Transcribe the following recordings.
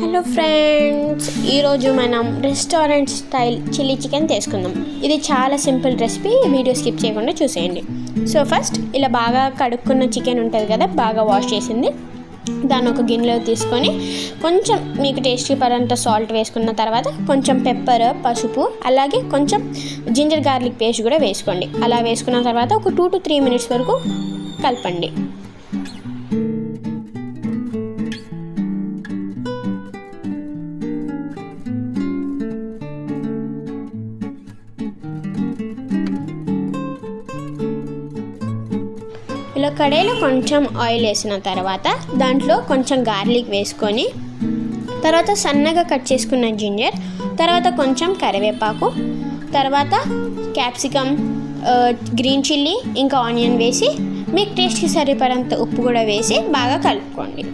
Hello friends, ఈరోజు మనం restaurant style chilli chicken చేసుకుందాం. ఇది చాలా సింపుల్ రెసిపీ, వీడియో స్కిప్ చేయకుండా చూసేయండి. సో ఫస్ట్ ఇలా బాగా కడుక్కున్న చికెన్ ఉంటుంది కదా, బాగా వాష్ చేసింది, దాన్ని ఒక గిన్నెలో తీసుకొని కొంచెం మీకు టేస్ట్కి పరంత సాల్ట్ వేసుకున్న తర్వాత కొంచెం పెప్పర్, పసుపు, అలాగే కొంచెం జింజర్ గార్లిక్ పేస్ట్ కూడా వేసుకోండి. అలా వేసుకున్న తర్వాత ఒక 2 to 3 minutes వరకు కలపండి. ఇలా కడాయిలో కొంచెం ఆయిల్ వేసిన తర్వాత దాంట్లో కొంచెం గార్లిక్ వేసుకొని, తర్వాత సన్నగా కట్ చేసుకున్న జింజర్, తర్వాత కొంచెం కరివేపాకు, తర్వాత క్యాప్సికమ్, గ్రీన్ చిల్లీ, ఇంకా ఆనియన్ వేసి మీకు టేస్ట్కి సరిపడంత ఉప్పు కూడా వేసి బాగా కలుపుకోండి.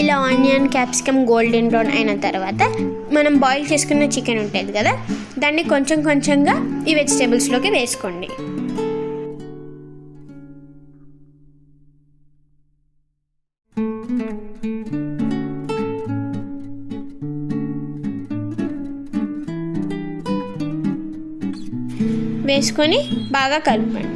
ఇలా ఆనియన్, క్యాప్సికమ్ గోల్డెన్ బ్రౌన్ అయిన తర్వాత మనం బాయిల్ చేసుకున్న చికెన్ ఉంటుంది కదా, దాన్ని కొంచెం కొంచెంగా ఈ వెజిటేబుల్స్లోకి వేసుకోండి. వేసుకొని బాగా కలపండి.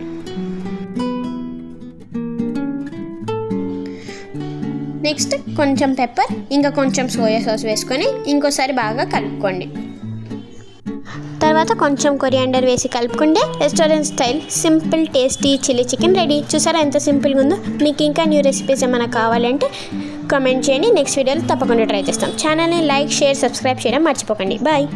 నెక్స్ట్ కొంచెం పెప్పర్, ఇంకా కొంచెం సోయా సాస్ వేసుకొని ఇంకోసారి బాగా కలుపుకోండి. తర్వాత కొంచెం కొరియాండర్ వేసి కలుపుకుంటే restaurant style simple tasty chilli chicken ready. చూసారా ఎంత సింపుల్గా ఉందో? మీకు ఇంకా న్యూ రెసిపీస్ ఏమైనా కావాలంటే కామెంట్ చేయండి, నెక్స్ట్ వీడియోలో తప్పకుండా ట్రై చేస్తాం. ఛానల్ని లైక్, షేర్, సబ్స్క్రైబ్ చేయడం మర్చిపోకండి. బాయ్.